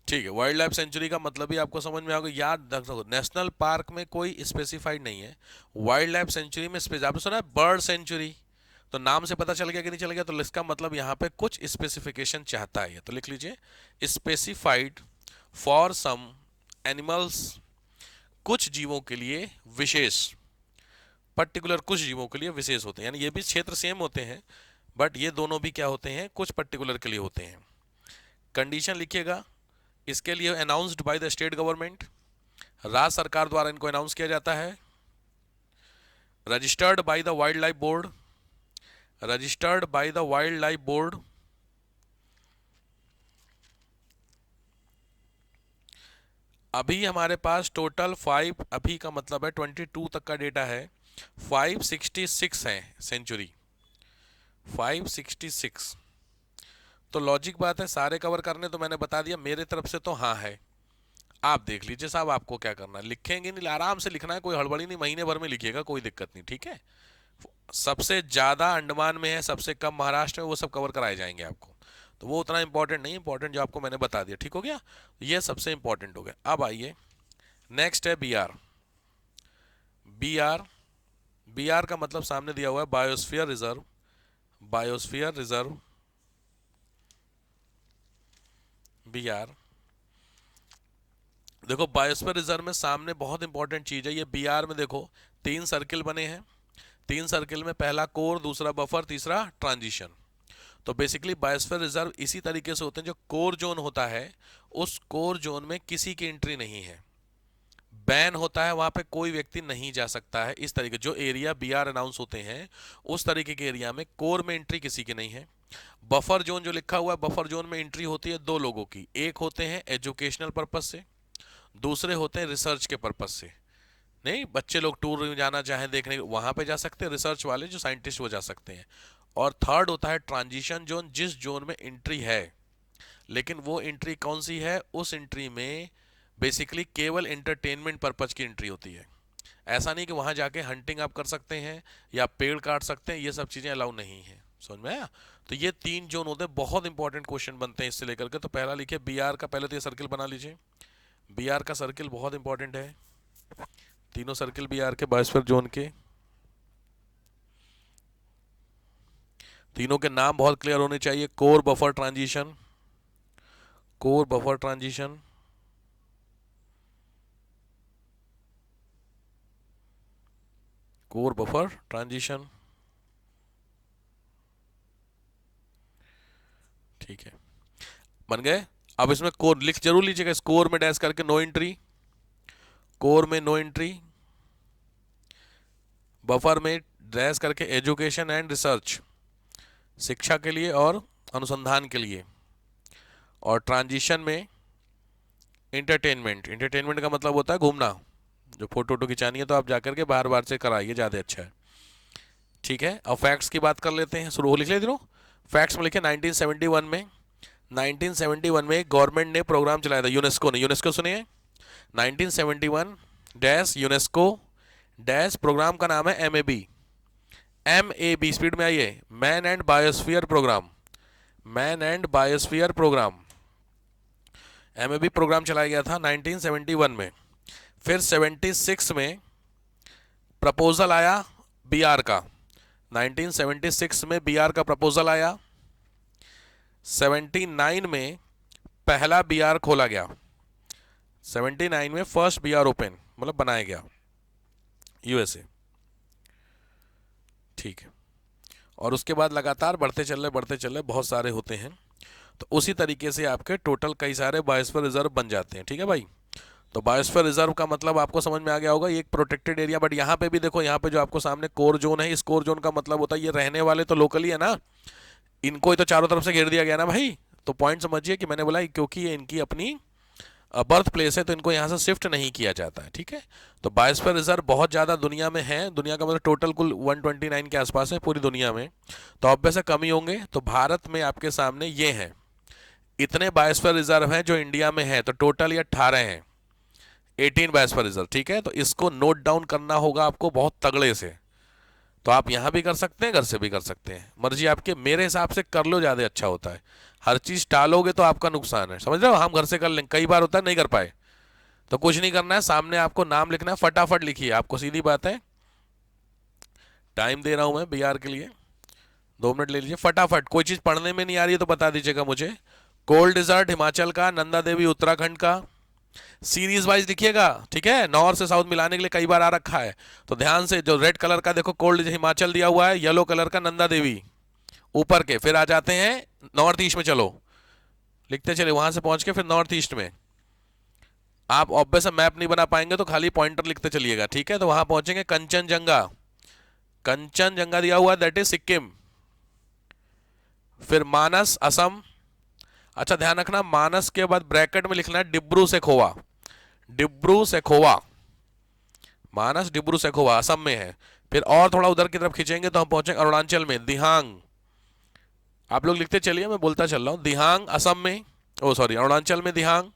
ठीक है, wild life sanctuary का मतलब भी आपको समझ में आ गया। याद रखो, नेशनल पार्क में कोई स्पेसिफाइड नहीं है, वाइल्ड लाइफ सेंचुरी में आपने सुना है बर्ड सेंचुरी, तो नाम से पता चल गया कि नहीं चल गया, तो इसका मतलब यहाँ पे कुछ स्पेसिफिकेशन चाहता है, तो लिख लीजिए स्पेसिफाइड फॉर सम एनिमल्स, कुछ जीवों के लिए विशेष, पर्टिकुलर कुछ जीवों के लिए विशेष होते हैं, यानी ये भी क्षेत्र सेम होते हैं बट ये दोनों भी क्या होते हैं, कुछ पर्टिकुलर के लिए होते हैं। कंडीशन लिखिएगा, इसके लिए announced by the state government, राज्य सरकार द्वारा इनको अनाउंस किया जाता है। Registered by the wild life board, registered by the wild life board. अभी हमारे पास टोटल 5, अभी का मतलब है 22 तक का डेटा है, 566 है सेंचुरी, 566। तो लॉजिक बात है, सारे कवर करने तो मैंने बता दिया मेरे तरफ से तो हाँ है। आप देख लीजिए साहब आपको क्या करना है, लिखेंगे नहीं, आराम से लिखना है, कोई हड़बड़ी नहीं, महीने भर में लिखिएगा, कोई दिक्कत नहीं, ठीक है। सबसे ज़्यादा अंडमान में है, सबसे कम महाराष्ट्र में, वो सब कवर कराए जाएंगे आपको, तो वो उतना इंपॉर्टेंट नहीं, इंपॉर्टेंट जो आपको मैंने बता दिया, ठीक हो गया, ये सबसे इंपॉर्टेंट हो गया। अब आइए नेक्स्ट है B R. B R, B R का मतलब सामने दिया हुआ है biosphere reserve, biosphere reserve B R. देखो बायोस्फीयर रिजर्व में सामने बहुत इंपॉर्टेंट चीज है, ये बी आर में देखो 3 सर्किल बने हैं, 3 सर्किल में पहला कोर, दूसरा बफर, तीसरा ट्रांजिशन। तो बेसिकली बायोस्फीयर रिजर्व इसी तरीके से होते हैं, जो कोर जोन होता है उस कोर जोन में किसी की एंट्री नहीं है, बैन होता है, वहां पे कोई व्यक्ति नहीं जा सकता है। इस तरीके जो एरिया बी आर अनाउंस होते हैं उस तरीके के एरिया में कोर में एंट्री किसी की नहीं है। बफर जोन जो लिखा हुआ है, बफर जोन में एंट्री होती है 2 लोगों की, एक होते हैं एजुकेशनल पर्पज से, दूसरे होते हैं रिसर्च के पर्पज से। नहीं, बच्चे लोग टूर में जाना चाहें देखने, वहां पे जा सकते हैं, रिसर्च वाले जो साइंटिस्ट वो जा सकते हैं। और थर्ड होता है ट्रांजिशन जोन, जिस जोन में एंट्री है, लेकिन वो एंट्री कौन सी है, उस एंट्री में बेसिकली केवल एंटरटेनमेंट पर्पज की एंट्री होती है। ऐसा नहीं कि वहां जाके हंटिंग आप कर सकते हैं या पेड़ काट सकते हैं, ये सब चीजें अलाउ नहीं है, समझ में आया। तो ये 3 जोन होते हैं, बहुत इंपॉर्टेंट क्वेश्चन बनते हैं इससे लेकर के। तो पहला लिखिए बी आर का, पहले तो ये सर्किल बना लीजिए, बी आर का सर्किल बहुत इंपॉर्टेंट है, तीनों सर्किल बी आर के बायोस्फीयर जोन के, तीनों के नाम बहुत क्लियर होने चाहिए, core buffer transition, core buffer transition, core buffer transition, ठीक है, बन गए। अब इसमें कोर लिख जरूर लीजिएगा, इस कोर में डैश करके नो एंट्री, कोर में नो एंट्री, बफर में डैश करके एजुकेशन एंड रिसर्च, शिक्षा के लिए और अनुसंधान के लिए, और ट्रांजिशन में इंटरटेनमेंट, इंटरटेनमेंट का मतलब होता है घूमना, जो फोटो वोटो खिंचानी है तो आप जाकर के बार बार से कराइए, ज़्यादा अच्छा है, ठीक है। अब फैक्ट्स की बात कर लेते हैं, शुरू हो लिख लेते हो। फैक्ट्स में लिखे 1971 में, 1971 में गवर्नमेंट ने प्रोग्राम चलाया था, यूनेस्को ने, यूनेस्को सुनिए, 1971 डैश यूनेस्को डैश, प्रोग्राम का नाम है MAB, MAB स्पीड में आइए, man and biosphere programme, man and biosphere programme, MAB programme चलाया गया था 1971 में। फिर 76 में प्रपोजल आया BR का, 1976 में BR का प्रपोजल आया, 79 में पहला BR खोला गया, 79 में फर्स्ट BR ओपन मतलब बनाया गया USA, ठीक है। और उसके बाद लगातार बढ़ते चल रहे बहुत सारे होते हैं, तो उसी तरीके से आपके टोटल कई सारे बायोस्फीयर रिजर्व बन जाते हैं, ठीक है भाई। तो बायोस्फीयर रिजर्व का मतलब आपको समझ में आ गया होगा, ये एक प्रोटेक्टेड एरिया। बट यहाँ पे भी देखो, यहाँ पे जो आपको सामने कोर जोन है, इस कोर जोन का मतलब होता है ये रहने वाले तो लोकली है ना, इनको ही तो चारों तरफ से घेर दिया गया ना भाई। तो पॉइंट समझिए कि मैंने बोला क्योंकि ये इनकी अपनी बर्थ प्लेस है तो इनको यहाँ से शिफ्ट नहीं किया जाता है, ठीक है। तो बायोस्फीयर रिजर्व बहुत ज़्यादा दुनिया में है, दुनिया का मतलब टोटल कुल 129 के आसपास है पूरी दुनिया में, तो अब वैसे कम ही होंगे। तो भारत में आपके सामने ये हैं, इतने बायोस्फीयर रिजर्व हैं जो इंडिया में है, तो टोटल ये 18 हैं, 18 बायोस्फीयर रिजर्व, ठीक है। तो इसको नोट डाउन करना होगा आपको बहुत तगड़े से, तो आप यहाँ भी कर सकते हैं, घर से भी कर सकते हैं, मर्जी आपके, मेरे हिसाब से कर लो ज़्यादा अच्छा होता है। हर चीज टालोगे तो आपका नुकसान है, समझ रहे हो। हम घर से कर लेंगे, कई बार होता है नहीं कर पाए, तो कुछ नहीं करना है, सामने आपको नाम लिखना है, फटाफट लिखिए आपको, सीधी बात है। टाइम दे रहा हूं मैं बीआर के लिए, 2 मिनट ले लीजिए फटाफट। कोई चीज पढ़ने में नहीं आ रही है तो बता दीजिएगा मुझे। कोल्ड डिजर्ट हिमाचल का, नंदा देवी उत्तराखंड का, सीरीज वाइज लिखिएगा, ठीक है। नॉर्थ से साउथ मिलाने के लिए कई बार आ रखा है, तो ध्यान से। जो रेड कलर का देखो कोल्ड हिमाचल दिया हुआ है, येलो कलर का नंदा देवी ऊपर के, फिर आ जाते हैं नॉर्थ ईस्ट में। चलो लिखते चले, वहां से पहुंच के फिर नॉर्थ ईस्ट में। आप ऑब्वियस मैप नहीं बना पाएंगे तो खाली पॉइंटर लिखते चलिएगा, ठीक है। तो वहां पहुंचेंगे कंचनजंगा, कंचनजंगा दिया हुआ दैट इज सिक्किम। फिर मानस असम। अच्छा ध्यान रखना, मानस के बाद ब्रैकेट में लिखना है डिब्रू सेखोवा, डिब्रू सेखोवा, मानस डिब्रू सेखोवा असम में है। फिर और थोड़ा उधर की तरफ खींचेंगे तो हम पहुंचेंगे अरुणाचल में, दिहांग। आप लोग लिखते चलिए, मैं बोलता चल रहा हूं। दिहांग असम में, ओ सॉरी अरुणाचल में दिहांग।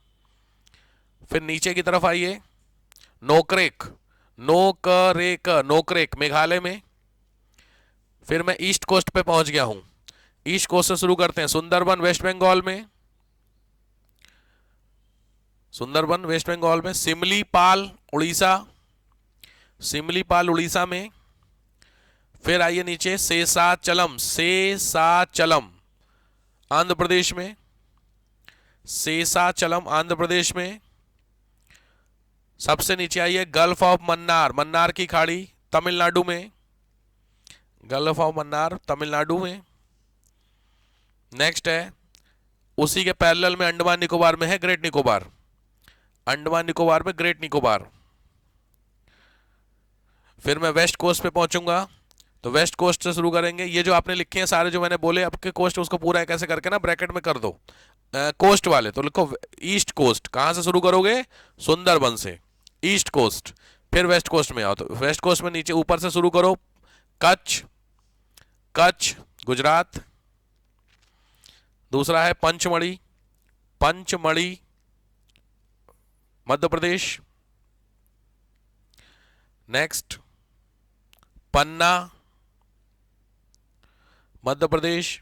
फिर नीचे की तरफ आइए, नोकरेक, नोकरेक, नोकरेक मेघालय में। फिर मैं ईस्ट कोस्ट पे पहुंच गया हूं, ईस्ट कोस्ट से शुरू करते हैं, सुंदरबन वेस्ट बंगाल में, सुंदरबन वेस्ट बंगाल में। सिमलीपाल उड़ीसा, सिमलीपाल उड़ीसा में। फिर आइए नीचे, शेषाचलम, शेषाचलम आंध्र प्रदेश में, शेषाचलम आंध्र प्रदेश में। सबसे नीचे आइए, गल्फ ऑफ मन्नार, मन्नार की खाड़ी तमिलनाडु में, गल्फ ऑफ मन्नार तमिलनाडु में। नेक्स्ट है, उसी के पैरेलल में अंडमान निकोबार में है ग्रेट निकोबार, अंडमान निकोबार में ग्रेट निकोबार। फिर मैं वेस्ट कोस्ट पे पहुंचूंगा, तो वेस्ट कोस्ट से शुरू करेंगे। ये जो आपने लिखे हैं सारे जो मैंने बोले आपके कोस्ट, उसको पूरा कैसे करके ना ब्रैकेट में कर दो, कोस्ट वाले तो लिखो ईस्ट कोस्ट। कहां से शुरू करोगे, सुंदरबन से, ईस्ट कोस्ट। फिर वेस्ट कोस्ट में आओ, तो वेस्ट कोस्ट में नीचे ऊपर से शुरू करो, कच्छ, कच्छ गुजरात। दूसरा है पंचमढ़ी, पंचमढ़ी मध्य प्रदेश। नेक्स्ट पन्ना मध्य प्रदेश।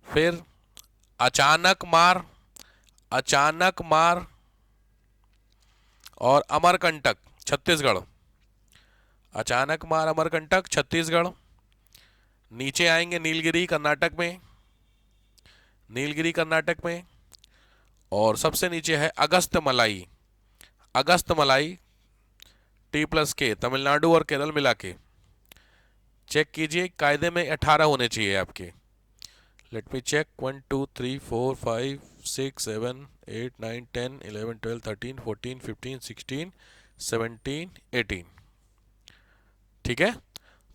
फिर अचानक मार, अचानक मार और अमरकंटक छत्तीसगढ़, अचानक मार अमरकंटक छत्तीसगढ़। नीचे आएंगे नीलगिरी कर्नाटक में, नीलगिरी कर्नाटक में। और सबसे नीचे है अगस्त मलाई, अगस्त मलाई T+K, तमिलनाडु और केरल मिला के। चेक कीजिए, कायदे में 18 होने चाहिए आपके। लेट मी चेक, 1 2 3 4 5 6 7 8 9 10 11 12 13 14 15 16 17 18, ठीक है।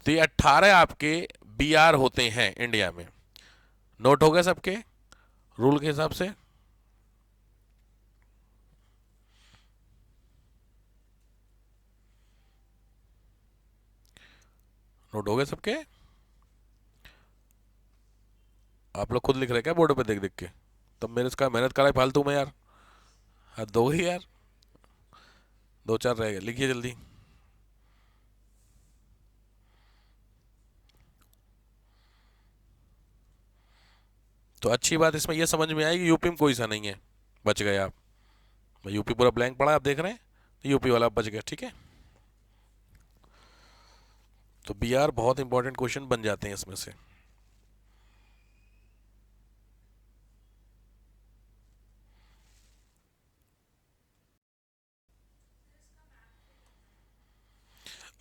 तो ये 18 आपके BR होते हैं इंडिया में। नोट हो गए सबके रूल के हिसाब से। नोट हो गए सबके। आप लोग खुद लिख रहे क्या बोर्ड पे देख देख के, तब मेरे इसका मेहनत कराए फालतू में यार, हद हो गई यार। 2 4 रह गए, लिखिए जल्दी। तो अच्छी बात इसमें यह समझ में आएगी, यूपी में कोई सा नहीं है, बच गए आप। यूपी पूरा ब्लैंक पड़ा आप देख रहे हैं, तो यूपी वाला बच गया, ठीक है। तो BR बहुत इंपॉर्टेंट क्वेश्चन बन जाते हैं इसमें से।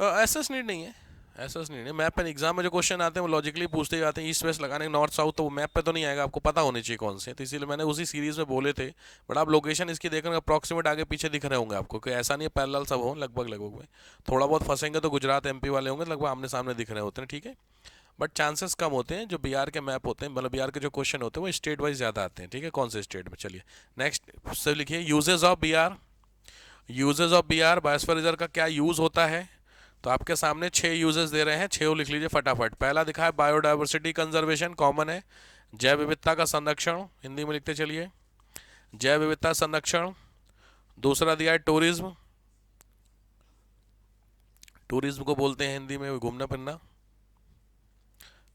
ऐसा नीड नहीं है, ऐसा नहीं है। मैप पे एग्जाम में जो क्वेश्चन आते हैं वो लॉजिकली पूछते ही आते हैं, ईस्ट वेस्ट लगाने नॉर्थ साउथ, तो वो मैप पे तो नहीं आएगा, आपको पता होने चाहिए कौन से। तो इसीलिए मैंने उसी सीरीज में बोले थे। बट आप लोकेशन इसकी देख रहे हैं, अप्रॉक्सीमेट आगे पीछे दिख रहे होंगे आपको, कि ऐसा नहीं है पैरेलल सब हो, लगभग लगभग में थोड़ा बहुत फंसेंगे तो गुजरात MP वाले होंगे, लगभग आमने सामने दिख रहे होते हैं, ठीक है। बट चांसेस कम होते हैं जो BR के मैप होते हैं, मतलब BR के जो क्वेश्चन होते हैं वो स्टेट वाइज ज़्यादा आते हैं, ठीक है, कौन से स्टेट में। चलिए नेक्स्ट से लिखिए, uses of BR, uses of BR, biosphere reserve का क्या यूज होता है। तो आपके सामने 6 यूजेस दे रहे हैं, 6 लिख लीजिए फटाफट। पहला दिखा है बायोडाइवर्सिटी कंजर्वेशन, कॉमन है, जैव विविधता का संरक्षण, हिंदी में लिखते चलिए, जैव विविधता संरक्षण। दूसरा दिया है टूरिज्म, टूरिज्म को बोलते हैं हिंदी में घूमना फिरना,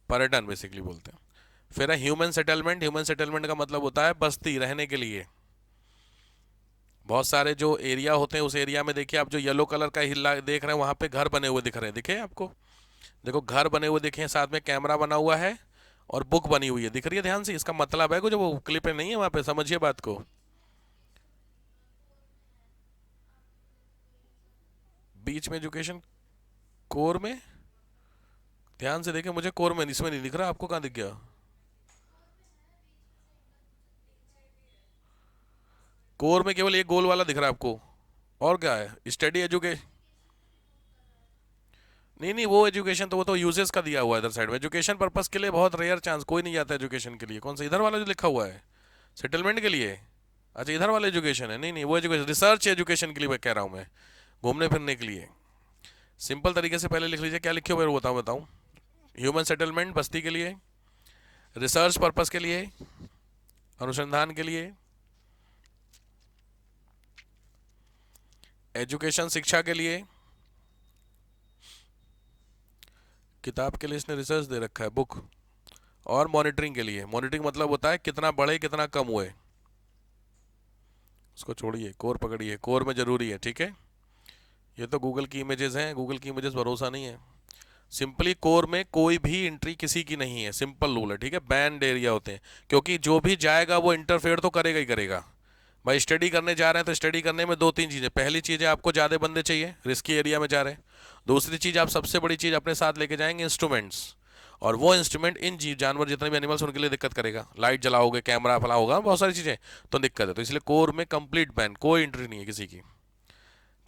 पर्यटन बेसिकली बोलते हैं। फिर है ह्यूमन सेटलमेंट। ह्यूमन सेटलमेंट का मतलब होता है बस्ती, रहने के लिए। बहुत सारे जो एरिया होते हैं उस एरिया में देखिए आप, जो येलो कलर का हिला देख रहे हैं वहां पे घर बने हुए दिख रहे हैं, दिखे आपको? देखो घर बने हुए दिखे हैं, साथ में कैमरा बना हुआ है और बुक बनी हुई है, दिख रही है ध्यान से? इसका मतलब है, जो वो क्लिप नहीं है वहां पे, समझिए बात को। बीच में एजुकेशन, कोर में, ध्यान से देखें, मुझे कोर में, इसमें नहीं दिख रहा, आपको कहाँ दिख गया? कोर में केवल एक गोल वाला दिख रहा है आपको, और क्या है? स्टडी एजुकेशन, नहीं नहीं, वो एजुकेशन तो वो तो यूजेस का दिया हुआ है इधर साइड में। एजुकेशन पर्पस के लिए बहुत रेयर चांस, कोई नहीं जाता एजुकेशन के लिए। कौन सा इधर वाला जो लिखा हुआ है सेटलमेंट के लिए? अच्छा इधर वाला एजुकेशन है, नहीं नहीं वो एजुकेशन, रिसर्च एजुकेशन के लिए मैं कह रहा हूँ, मैं घूमने फिरने के लिए। सिंपल तरीके से पहले लिख लीजिए, क्या लिखे हुए बताऊँ बताऊँ। ह्यूमन सेटलमेंट बस्ती के लिए, रिसर्च पर्पस के लिए, अनुसंधान के लिए, एजुकेशन शिक्षा के लिए, किताब के लिए इसने रिसर्च दे रखा है बुक, और मॉनिटरिंग के लिए। मॉनिटरिंग मतलब होता है कितना बढ़े कितना कम हुए, उसको छोड़िए, कोर पकड़िए, कोर में जरूरी है, ठीक है? ये तो गूगल की इमेजेस हैं, गूगल की इमेजेस भरोसा नहीं है। सिंपली कोर में कोई भी एंट्री किसी की नहीं है, सिंपल रूल है, ठीक है? बैंड एरिया होते हैं, क्योंकि जो भी जाएगा वो इंटरफेयर तो करेगा ही करेगा। भाई स्टडी करने जा रहे हैं तो स्टडी करने में दो तीन चीज़ें, पहली चीज़ है आपको ज़्यादा बंदे चाहिए, रिस्की एरिया में जा रहे हैं। दूसरी चीज़, आप सबसे बड़ी चीज़ अपने साथ लेके जाएंगे इंस्ट्रूमेंट्स, और वो इंस्ट्रूमेंट इन जीव जानवर जितने भी एनिमल्स उनके लिए दिक्कत करेगा। लाइट जलाओगे, कैमरा फला होगा, बहुत सारी चीज़ें तो दिक्कत है, तो इसलिए कोर में कंप्लीट बैन, कोई एंट्री नहीं है किसी की,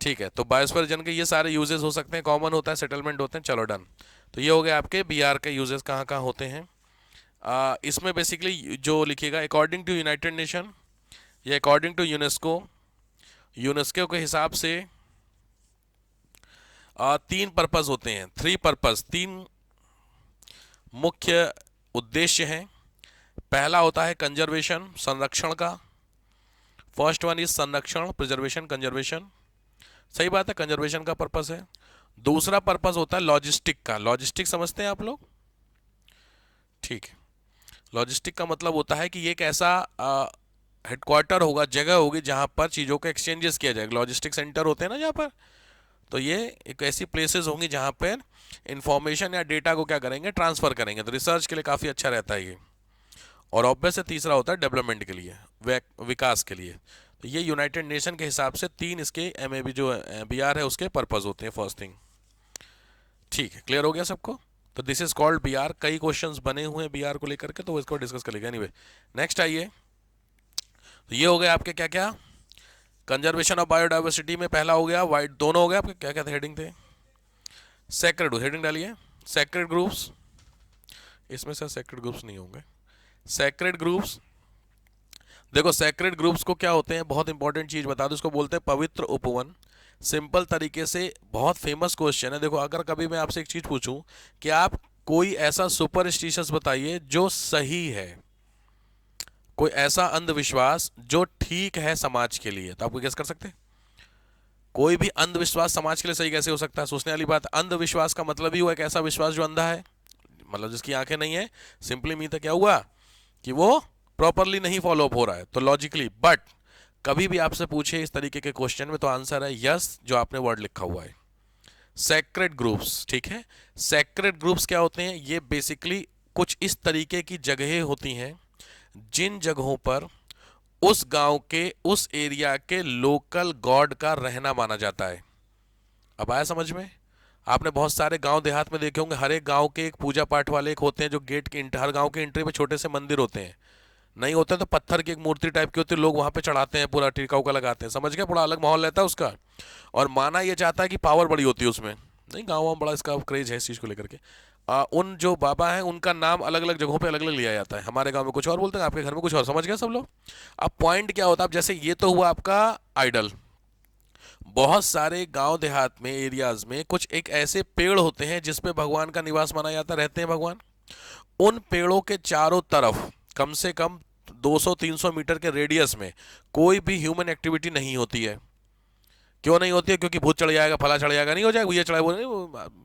ठीक है? तो बायोस्फीयर रीजन के ये सारे यूजेस हो सकते हैं, कॉमन होता है, सेटलमेंट होते हैं। चलो डन। तो ये हो गया आपके बीआर के यूजेस कहाँ कहाँ होते हैं। इसमें बेसिकली जो लिखिएगा अकॉर्डिंग टू यूनाइटेड नेशन या अकॉर्डिंग टू यूनेस्को, यूनेस्को के हिसाब से तीन पर्पस होते हैं, थ्री पर्पस, तीन मुख्य उद्देश्य हैं। पहला होता है कंजर्वेशन, संरक्षण का। फर्स्ट वन इज संरक्षण, प्रिजर्वेशन, कंजर्वेशन, सही बात है, कंजर्वेशन का पर्पस है। दूसरा पर्पस होता है लॉजिस्टिक का। लॉजिस्टिक समझते हैं आप लोग? ठीक है। लॉजिस्टिक का मतलब होता है कि ये एक ऐसा हेडक्वार्टर होगा, जगह होगी जहां पर चीज़ों का एक्सचेंजेस किया जाएगा। लॉजिस्टिक सेंटर होते हैं ना जहाँ पर, तो ये एक ऐसी प्लेसेस होंगी जहां पर इंफॉर्मेशन या डेटा को क्या करेंगे, ट्रांसफर करेंगे। तो रिसर्च के लिए काफ़ी अच्छा रहता है ये। और ऑब्वियस से तीसरा होता है डेवलपमेंट के लिए, विकास के लिए। तो ये यूनाइटेड नेशन के हिसाब से तीन इसके एमएबी जो बीआर है उसके पर्पस होते हैं, फर्स्ट थिंग। ठीक है, क्लियर हो गया सबको? तो दिस इज कॉल्ड बीआर। कई क्वेश्चंस बने हुए हैं बीआर को लेकर के, तो इसको डिस्कस कर लेंगे। एनीवे नेक्स्ट आइए। तो ये हो गया आपके क्या क्या, कंजर्वेशन ऑफ बायोडाइवर्सिटी में पहला हो गया, वाइट दोनों हो गया आपके, क्या क्या थे हेडिंग थे? सेक्रेड, हेडिंग डालिए, सेक्रेड ग्रुप्स। इसमें से सेक्रेड ग्रुप्स नहीं होंगे, सेक्रेड ग्रुप्स। देखो सेक्रेड ग्रुप्स को क्या होते हैं, बहुत इंपॉर्टेंट चीज बता दो, इसको बोलते हैं पवित्र उपवन। सिंपल तरीके से, बहुत फेमस क्वेश्चन है। देखो अगर कभी मैं आपसे एक चीज पूछूं कि आप कोई ऐसा सुपरस्टिशियस बताइए जो सही है, कोई ऐसा अंधविश्वास जो ठीक है समाज के लिए, तो आप गेस कर सकते हैं? कोई भी अंधविश्वास समाज के लिए सही कैसे हो सकता है? सोचने वाली बात। अंधविश्वास का मतलब ही हुआ एक ऐसा विश्वास जो अंधा है, मतलब जिसकी आंखें नहीं है। सिंपली मीन तो क्या हुआ कि वो प्रॉपरली नहीं फॉलो अप हो रहा है, तो लॉजिकली। बट कभी भी आपसे पूछे इस तरीके के क्वेश्चन में तो आंसर है यस, जो आपने वर्ड लिखा हुआ है, सेक्रेड ग्रुप्स, ठीक है? सेक्रेड ग्रुप्स क्या होते हैं? ये बेसिकली कुछ इस तरीके की जगहें होती हैं जिन जगहों पर उस गांव के, उस एरिया के लोकल गॉड का रहना माना जाता है। अब आया समझ में? आपने बहुत सारे गांव देहात में देखे होंगे, हर एक गांव के एक पूजा पाठ वाले एक होते हैं जो गेट के, हर गांव के एंट्री पे छोटे से मंदिर होते हैं। नहीं होते तो पत्थर की एक मूर्ति टाइप की होती है, लोग वहां पे चढ़ाते हैं, पूरा टीका उका लगाते हैं, समझ गए? पूरा अलग माहौल रहता है उसका। और माना यह जाता है कि पावर बड़ी होती है उसमें, नहीं गाँव में बड़ा इसका क्रेज है इस चीज़ को लेकर के। उन जो बाबा हैं उनका नाम अलग अलग जगहों पे अलग अलग लिया जाता है। हमारे गांव में कुछ और बोलते हैं, आपके घर में कुछ और, समझ गए सब लोग? अब पॉइंट क्या होता है, अब जैसे ये तो हुआ आपका आइडल। बहुत सारे गांव देहात में, एरियाज में कुछ एक ऐसे पेड़ होते हैं जिसपे भगवान का निवास माना जाता, रहते हैं भगवान। उन पेड़ों के चारों तरफ कम से कम 200-300 मीटर के रेडियस में कोई भी ह्यूमन एक्टिविटी नहीं होती है। क्यों नहीं होती है? क्योंकि भूत चढ़ जाएगा, फला चढ़ जाएगा, नहीं हो जाएगा, ये चढ़ाए, वो नहीं,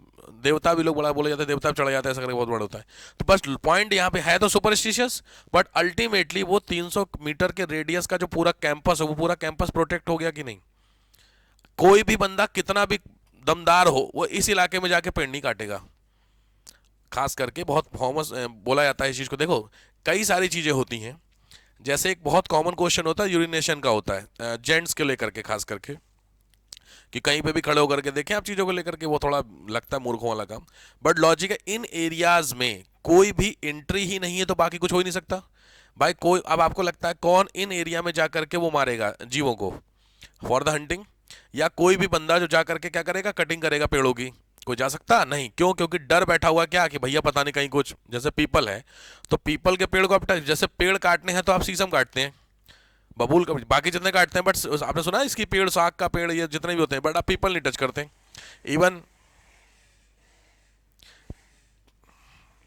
देवता भी लोग बड़ा बोले जाते हैं, देवता चढ़ा जाता है, ऐसा करके बहुत बड़ा होता है। तो बस पॉइंट यहाँ पे है तो सुपरस्टिशियस, बट अल्टीमेटली वो 300 मीटर के रेडियस का जो पूरा कैंपस है वो पूरा कैंपस प्रोटेक्ट हो गया कि नहीं? कोई भी बंदा कितना भी दमदार हो वो इस इलाके में जाके पेड़ नहीं काटेगा। खास करके बहुत फेमस बोला जाता है इस चीज को। देखो कई सारी चीजें होती हैं, जैसे एक बहुत कॉमन क्वेश्चन होता है यूरिनेशन का, होता है जेंट्स के लेकर के, खास करके कि कहीं पे भी खड़े होकर के देखें आप चीज़ों को लेकर के, वो थोड़ा लगता है मूर्खों वाला काम। बट लॉजिक है, इन एरियाज में कोई भी एंट्री ही नहीं है तो बाकी कुछ हो ही नहीं सकता भाई। कोई, अब आपको लगता है कौन इन एरिया में जा करके वो मारेगा जीवों को फॉर द हंटिंग? या कोई भी बंदा जो जा करके क्या करेगा, कटिंग करेगा पेड़ों की? कोई जा सकता नहीं। क्यों? क्योंकि डर बैठा हुआ क्या कि भैया पता नहीं कहीं कुछ, जैसे पीपल है तो पीपल के पेड़ को आप जैसे पेड़ काटने हैं तो आप शीशम काटते हैं, बबूल का, बाकी जितने काटते हैं, बट आपने सुना है इसकी पेड़, साग का पेड़, ये जितने भी होते हैं, बट आप पीपल नहीं टच करते। इवन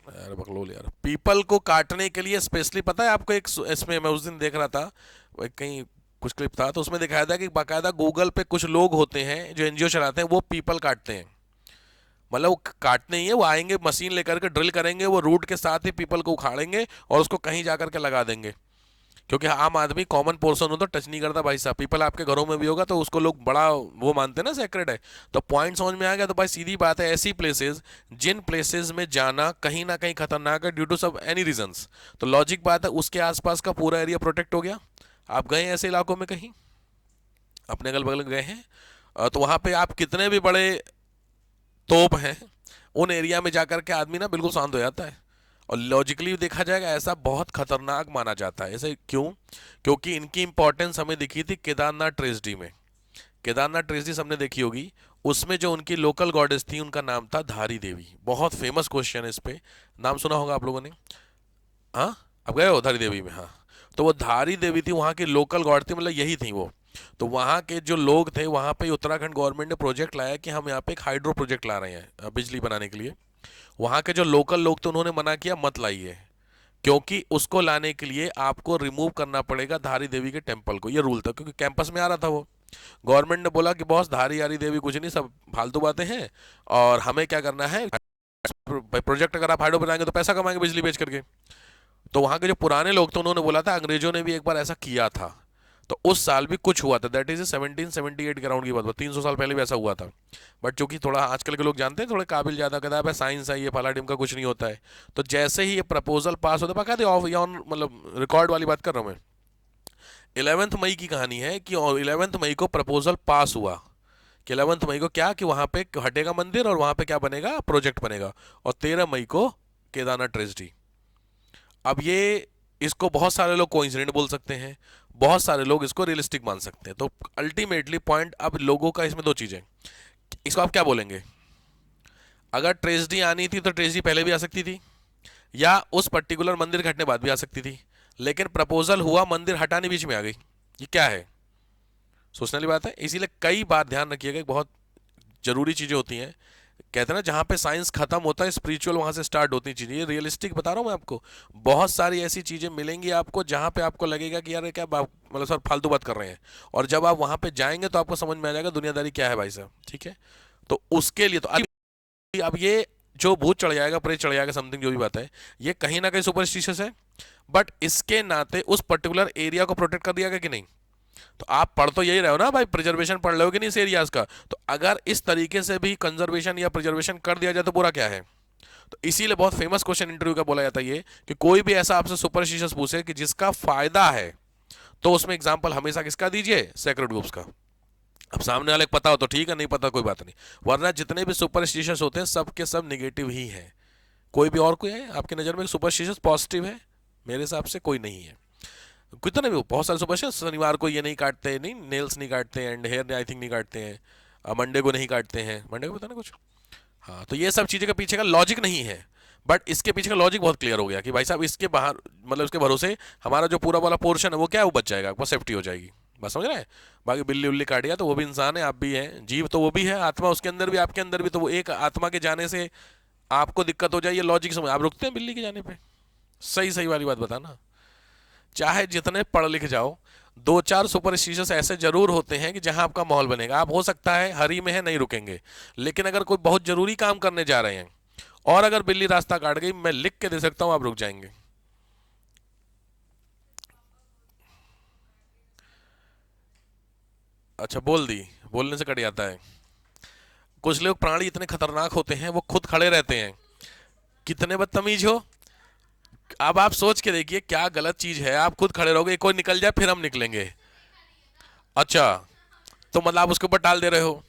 यार बकलोल यार, पीपल को काटने के लिए स्पेशली पता है आपको, एक इसमें मैं उस दिन देख रहा था, वो कहीं कुछ क्लिप था तो उसमें दिखाया था कि बाकायदा गूगल पे कुछ लोग होते हैं जो एनजीओ चलाते हैं, वो पीपल काटते हैं। मतलब वो काटने ही है, वो आएंगे मशीन लेकर के ड्रिल करेंगे, वो रूट के साथ ही पीपल को उखाड़ेंगे और उसको कहीं जा करके लगा देंगे। क्योंकि आम आदमी कॉमन पर्सन हो तो टच नहीं करता भाई साहब। पीपल आपके घरों में भी होगा तो उसको लोग बड़ा वो मानते हैं ना, सेक्रेट है। तो पॉइंट समझ में आ गया। तो भाई सीधी बात है, ऐसी प्लेसेस जिन प्लेसेस में जाना कहीं ना कहीं खतरनाक है ड्यू टू सब एनी रीजंस, तो लॉजिक बात है उसके आसपास का पूरा एरिया प्रोटेक्ट हो गया। आप गए ऐसे इलाकों में, कहीं अपने अगल बगल गए हैं, तो वहां पे आप कितने भी बड़े तोप हैं, उन एरिया में जाकर के आदमी ना बिल्कुल शांत हो जाता है। और लॉजिकली देखा जाएगा ऐसा बहुत खतरनाक माना जाता है। ऐसे क्यों? क्योंकि इनकी इंपॉर्टेंस हमें दिखी थी केदारनाथ ट्रेजेडी में। केदारनाथ ट्रेजेडी सबने देखी होगी, उसमें जो उनकी लोकल गॉडेस थी उनका नाम था धारी देवी। बहुत फेमस क्वेश्चन है इस पे, नाम सुना होगा आप लोगों ने। हाँ, अब गए हो धारी देवी में? हाँ, तो वो धारी देवी थी, वहाँ की लोकल गॉड थी, मतलब यही थी वो। तो वहाँ के जो लोग थे, वहाँ पे उत्तराखंड गवर्नमेंट ने प्रोजेक्ट लाया कि हम यहाँ पे एक हाइड्रो प्रोजेक्ट ला रहे हैं बिजली बनाने के लिए। वहाँ के जो लोकल लोग थे उन्होंने मना किया, मत लाइए, क्योंकि उसको लाने के लिए आपको रिमूव करना पड़ेगा धारी देवी के टेम्पल को, ये रूल था। क्योंकि कैंपस में आ रहा था वो, गवर्नमेंट ने बोला कि बॉस धारी यारी देवी कुछ नहीं, सब फालतू बातें हैं, और हमें क्या करना है, प्रोजेक्ट अगर आप हाइड्रो बनाएंगे तो पैसा कमाएंगे बिजली बेच करके। तो वहाँ के जो पुराने लोग थे उन्होंने बोला था, अंग्रेजों ने भी एक बार ऐसा किया था, तो उस साल भी कुछ हुआ था। दैट इज 1778 के अराउंड की बात, 300 साल पहले भी ऐसा हुआ था। बट चूंकि थोड़ा आजकल के लोग जानते हैं, थोड़े काबिल ज़्यादा किताब है, साइंस है, ये फला टिम का कुछ नहीं होता है। तो जैसे ही ये प्रपोजल पास होता है, ऑफ या मतलब रिकॉर्ड वाली बात कर रहा हूँ मैं, 11 मई की कहानी है कि 11 मई को प्रपोजल पास हुआ कि 11 मई को क्या, कि वहाँ पे हटेगा मंदिर और वहाँ पे क्या बनेगा, प्रोजेक्ट बनेगा। और 13 मई को केदारनाथ ट्रेजेडी। अब ये, इसको बहुत सारे लोग कोइंसिडेंट बोल सकते हैं, बहुत सारे लोग इसको रियलिस्टिक मान सकते हैं। तो अल्टीमेटली पॉइंट, अब लोगों का इसमें दो चीजें, इसको आप क्या बोलेंगे? अगर ट्रेजेडी आनी थी तो ट्रेजेडी पहले भी आ सकती थी, या उस पर्टिकुलर मंदिर घटने बाद भी आ सकती थी, लेकिन प्रपोजल हुआ, मंदिर हटाने बीच में आ गई। ये क्या है? सोचने वाली बात है। इसीलिए कई बार ध्यान रखिएगा, बहुत जरूरी चीजें होती हैं। कहते हैं ना, जहाँ पे साइंस खत्म होता है स्पिरिचुअल वहाँ से स्टार्ट होती चीजें। ये रियलिस्टिक बता रहा हूँ मैं आपको, बहुत सारी ऐसी चीजें मिलेंगी आपको जहाँ पे आपको लगेगा कि यार क्या मतलब सर फालतू बात कर रहे हैं, और जब आप वहाँ पे जाएंगे तो आपको समझ में आ जाएगा दुनियादारी क्या है भाई साहब। ठीक है, तो उसके लिए तो अब ये जो भूत चढ़ जाएगा, प्रेत चढ़ जाएगा, समथिंग जो भी बात है, ये कहीं ना कहीं सुपरस्टिशियस है, बट इसके नाते उस पर्टिकुलर एरिया को प्रोटेक्ट कर दिया गया कि नहीं? तो आप पढ़ तो यही रहे हो ना भाई, प्रिजर्वेशन पढ़ रहे हो कि नहीं इस एरियाज का? तो अगर इस तरीके से भी कंजर्वेशन या प्रिजर्वेशन कर दिया जाए तो बुरा क्या है? तो इसीलिए बहुत फेमस क्वेश्चन इंटरव्यू का बोला जाता है ये, कि कोई भी ऐसा आपसे सुपरस्टिशियस पूछे कि जिसका फायदा है, तो उसमें एग्जाम्पल हमेशा किसका दीजिए, सेक्रेड ग्रुप्स का। अब सामने वाले को पता हो तो ठीक है, नहीं पता कोई बात नहीं, वरना जितने भी सुपरस्टिशियस होते हैं सब के सब निगेटिव ही हैं। कोई भी और कोई है आपकी नज़र में सुपरस्टिशियस पॉजिटिव है? मेरे हिसाब से कोई नहीं है। कितने भी बहुत सारे सुपरस्टिशियस, शनिवार को ये नहीं काटते, नहीं नेल्स नहीं काटते, एंड हेयर आई थिंक नहीं काटते हैं, मंडे को नहीं काटते हैं, मंडे को पता ना कुछ। हाँ, तो ये सब चीज़ें के पीछे का लॉजिक नहीं है, बट इसके पीछे का लॉजिक बहुत क्लियर हो गया कि भाई साहब इसके बाहर, मतलब इसके भरोसे हमारा जो पूरा वाला पोर्शन है वो क्या है, वो बच जाएगा, आपको सेफ्टी हो जाएगी। बस समझ रहे हैं? बाकी बिल्ली उल्ली काट गया तो वो भी इंसान है, आप भी हैं, जीव तो वो भी है, आत्मा उसके अंदर भी, आपके अंदर भी, तो वो एक आत्मा के जाने से आपको दिक्कत हो जाए, ये लॉजिक समझ। आप रुकते हैं बिल्ली के जाने पे? सही सही वाली बात बताना, चाहे जितने पढ़ लिख जाओ, दो चार सुपरस्टिशियस ऐसे जरूर होते हैं कि जहां आपका माहौल बनेगा। आप हो सकता है हरी में है नहीं रुकेंगे, लेकिन अगर कोई बहुत जरूरी काम करने जा रहे हैं और अगर बिल्ली रास्ता काट गई, मैं लिख के दे सकता हूं आप रुक जाएंगे। अच्छा बोल दी, बोलने से कट जाता है। कुछ लोग प्राणी इतने खतरनाक होते हैं वो खुद खड़े रहते हैं। कितने बदतमीज हो। अब आप सोच के देखिए क्या गलत चीज है, आप खुद खड़े रहोगे कोई निकल जाए फिर हम निकलेंगे। अच्छा, तो मतलब आप उसके ऊपर डाल दे रहे हो,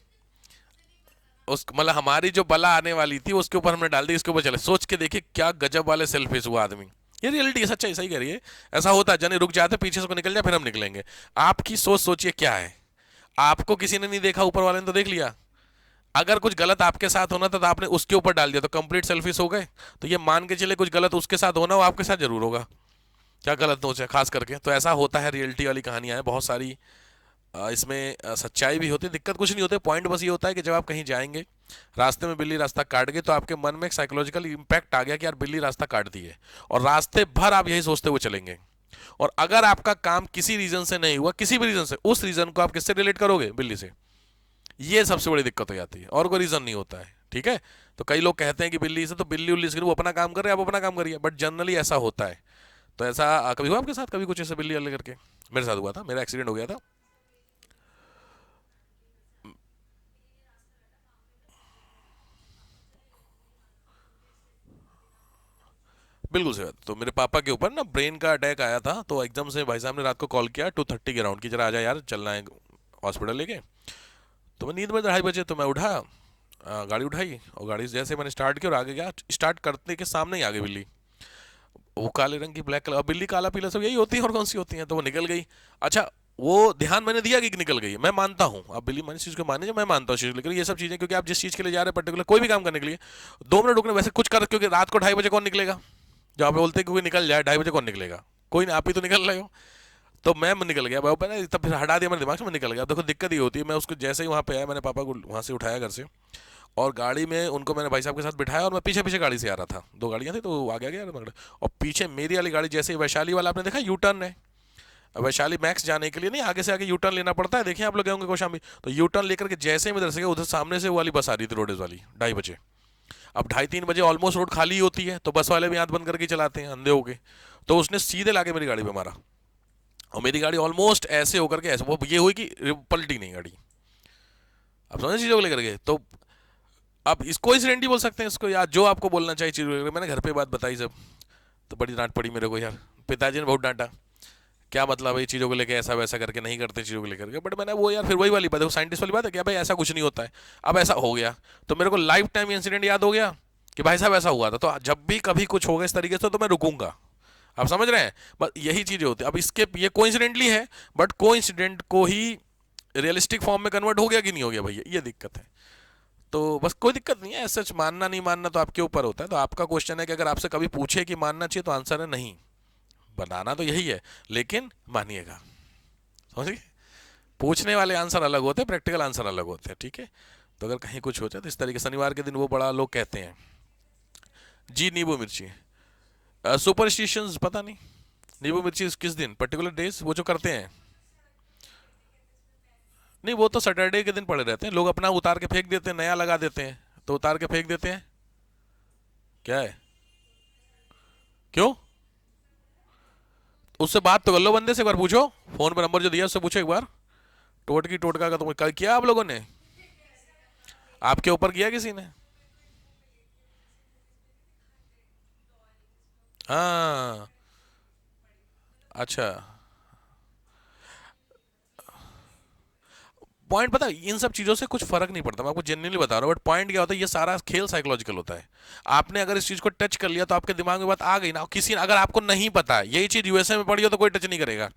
उस मतलब हमारी जो बला आने वाली थी उसके ऊपर हमने डाल दी, इसके ऊपर चले। सोच के देखिए क्या गजब वाले सेल्फिश हुआ आदमी। ये रियलिटी है, सच्चाई सही कह रही है। ऐसा होता है, जने रुक जाते पीछे से कोई निकल जाए फिर हम निकलेंगे। आपकी सोच सोचिए क्या है। आपको किसी ने नहीं देखा, ऊपर वाले ने तो देख लिया। अगर कुछ गलत आपके साथ होना था तो आपने उसके ऊपर डाल दिया, तो कंप्लीट सेल्फिश हो गए। तो ये मान के चले कुछ गलत उसके साथ होना हो आपके साथ जरूर होगा। क्या गलत सोच है खास करके, तो ऐसा होता है। रियलिटी वाली कहानियां हैं बहुत सारी। इसमें सच्चाई भी होती है, दिक्कत कुछ नहीं होती। पॉइंट बस ये होता है कि जब आप कहीं जाएंगे, रास्ते में बिल्ली रास्ता काट गई, तो आपके मन में एक साइकोलॉजिकल इंपैक्ट आ गया कि यार बिल्ली रास्ता काट दी है, और रास्ते भर आप यही सोचते हुए चलेंगे। और अगर आपका काम किसी रीजन से नहीं हुआ, किसी भी रीजन से, उस रीजन को आप किससे रिलेट करोगे? बिल्ली से। ये सबसे बड़ी दिक्कत हो जाती है, और कोई रीजन नहीं होता है। ठीक है, तो कई लोग कहते हैं कि बिल्ली से, तो बिल्ली उल्ली से वो अपना काम कर रहे हैं, आप अपना काम करिए, बट जनरली ऐसा होता है। तो ऐसा कभी हुआ आपके साथ, कभी कुछ ऐसे बिल्ली वाले करके? मेरे साथ हुआ था, मेरा एक्सीडेंट हो गया था। बिल्कुल सही बात। तो मेरे पापा के ऊपर ना ब्रेन का अटैक आया था, तो एकदम से भाई साहब ने रात को कॉल किया 2:30 के अराउंड, की जरा आ जा यार, चलना है हॉस्पिटल लेके। तो मैं नींद में 2:30 बजे, तो मैं उठा, गाड़ी उठाई, और गाड़ी जैसे मैंने स्टार्ट किया और आगे गया, स्टार्ट करते के सामने ही आ गई बिल्ली। वो काले रंग की, ब्लैक कलर, अब बिल्ली काला पीला सब यही होती है, और कौन सी होती है, तो वो निकल गई। अच्छा, वो ध्यान मैंने दिया कि निकल गई, मैं मानता हूँ, अब बिल्ली मानी चीज को माने, जो मैं मानता हूँ चीज, लेकिन ये सब चीजें, क्योंकि आप जिस चीज के लिए जा रहे हैं पर्टिकुलर कोई भी काम करने के लिए 2 मिनट रुकने, वैसे कुछ कर, क्योंकि रात को 2:30 बजे कौन निकलेगा? जब आप बोलते हैं कि कोई निकल जाए 2:30 बजे, कौन निकलेगा? कोई नहीं, आप ही तो निकल रहे हो। तो मैं निकल गया बाबा ना, तब फिर हटा दिया मेरे दिमाग से, मैं निकल गया। देखो दिक्कत ये होती है, मैं उसको जैसे ही वहाँ पे आया, मैंने पापा को वहाँ से उठाया घर से, और गाड़ी में उनको मैंने भाई साहब के साथ बिठाया, और मैं पीछे पीछे गाड़ी से आ रहा था, 2 गाड़ियाँ थी, तो वो आगे आ गया पकड़े। और पीछे मेरी वाली गाड़ी, जैसे ही वैशाली वाला, आपने देखा यू टर्न है, वैशाली मैक्स जाने के लिए नहीं, आगे से आगे यू टर्न लेना पड़ता है, देखिए आप लोग गए होंगे कौशाम्बी। तो यू टर्न लेकर के जैसे ही मैं इधर से गया, उधर सामने से वो वाली बस आ रही थी, रोडेज वाली, 2:30 बजे। अब 2:30-3 बजे ऑलमोस्ट रोड खाली होती है, तो बस वाले भी आंख बंद करके चलाते हैं अंधे होके। तो उसने सीधे लाके मेरी गाड़ी पे मारा, और मेरी गाड़ी ऑलमोस्ट ऐसे होकर के, ऐसे वो ये हुई कि पलटी नहीं गाड़ी। अब समझे चीज़ों को लेकर के। तो अब इसको इंसिडेंट ही बोल सकते हैं इसको, यार जो आपको बोलना चाहिए चीज़ों को लेकर, मैंने घर पे बात बताई सब, तो बड़ी डांट पड़ी मेरे को यार, पिताजी ने बहुत डांटा। क्या मतलब है ये चीज़ों को लेकर ऐसा वैसा करके नहीं करते चीज़ों को लेकर के, बट मैंने वो यार फिर वही वाली बात है, वो साइंटिस्ट वाली बात है, क्या भाई ऐसा कुछ नहीं होता है। अब ऐसा हो गया, तो मेरे को लाइफ टाइम इंसिडेंट याद हो गया कि भाई साहब ऐसा हुआ था, तो जब भी कभी कुछ होगा इस तरीके से, तो मैं रुकूंगा। आप समझ रहे हैं, बस यही चीज़ें होती है। अब इसके ये कोइंसिडेंटली है, बट कोइंसिडेंट को ही रियलिस्टिक फॉर्म में कन्वर्ट हो गया कि नहीं हो गया भैया, ये दिक्कत है। तो बस कोई दिक्कत नहीं है, सच मानना नहीं मानना तो आपके ऊपर होता है। तो आपका क्वेश्चन है कि अगर आपसे कभी पूछे कि मानना चाहिए, तो आंसर है नहीं, बनाना तो यही है, लेकिन मानिएगा। समझ गए? पूछने वाले आंसर अलग होते हैं, प्रैक्टिकल आंसर अलग होते हैं। ठीक है, तो अगर कहीं कुछ होता है तो इस तरीके, शनिवार के दिन वो बड़ा लोग कहते हैं जी नींबू मिर्ची, सुपरस्टिशंस पता नहीं, नींबू मिर्ची किस दिन, पर्टिकुलर डेज वो जो करते हैं। नहीं, वो तो सैटरडे के दिन पड़े रहते हैं, लोग अपना उतार के फेंक देते हैं, नया लगा देते हैं, तो उतार के फेंक देते हैं। क्या है? क्यों? उससे बात तो कर लो, बंदे से एक बार पूछो, फोन पे नंबर जो दिया उससे पूछो एक बार। टोटकी टोटका का तो कल किया आप लोगों ने? आपके ऊपर किया किसी ने? हाँ। अच्छा, पॉइंट पता है, इन सब चीज़ों से कुछ फर्क नहीं पड़ता, मैं आपको जेन्युइनली बता रहा हूँ, बट पॉइंट क्या होता है, ये सारा खेल साइकोलॉजिकल होता है। आपने अगर इस चीज़ को टच कर लिया, तो आपके दिमाग में बात आ गई ना। किसी अगर आपको नहीं पता है, यही चीज़ यूएसए में पड़ी हो, तो कोई टच नहीं करेगा।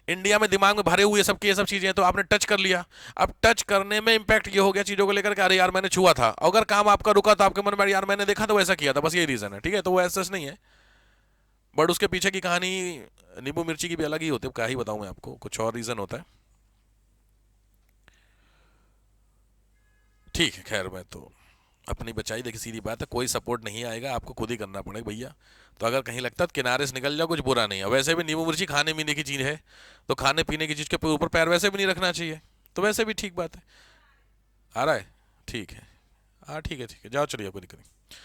इंडिया में दिमाग में भरे हुए सबकी ये सब चीज़ें हैं, तो आपने टच कर लिया। अब टच करने में इंपैक्ट ये हो गया चीज़ों को लेकर के, अरे यार मैंने छुआ था, अगर काम आपका रुका, तो आपके मन में यार मैंने देखा तो वैसा किया था, बस ये रीज़न है। ठीक है, तो वो ऐसा नहीं है, बट उसके पीछे की कहानी नींबू मिर्ची की भी अलग ही होती है, क्या ही बताऊँ मैं आपको, कुछ और रीज़न होता है। ठीक है, खैर मैं तो अपनी बचाई। देखिए सीधी बात है, कोई सपोर्ट नहीं आएगा, आपको खुद ही करना पड़ेगा भैया। तो अगर कहीं लगता है तो किनारे से निकल जाओ, कुछ बुरा नहीं है। वैसे भी नींबू मिर्ची खाने पीने की चीज़ है, तो खाने पीने की चीज़ के ऊपर पैर वैसे भी नहीं रखना चाहिए, तो वैसे भी ठीक बात है। आ रहा है? ठीक है। हाँ ठीक है, ठीक है, जाओ चलिए, कोई दिक्कत नहीं।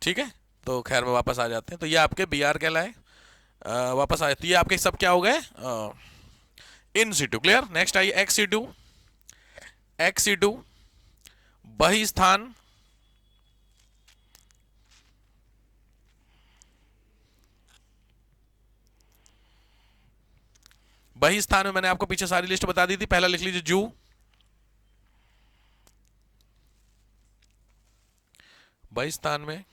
ठीक है, तो खैर में वापस आ जाते हैं। तो ये आपके बी आर कहलाए। वापस आए तो ये आपके सब क्या हो गए, इन सीटू। क्लियर। नेक्स्ट आइए एक्स सीटू। एक्स सीटू बही स्थान, बही स्थान में मैंने आपको पीछे सारी लिस्ट बता दी थी। पहला लिख लीजिए जू, बही स्थान में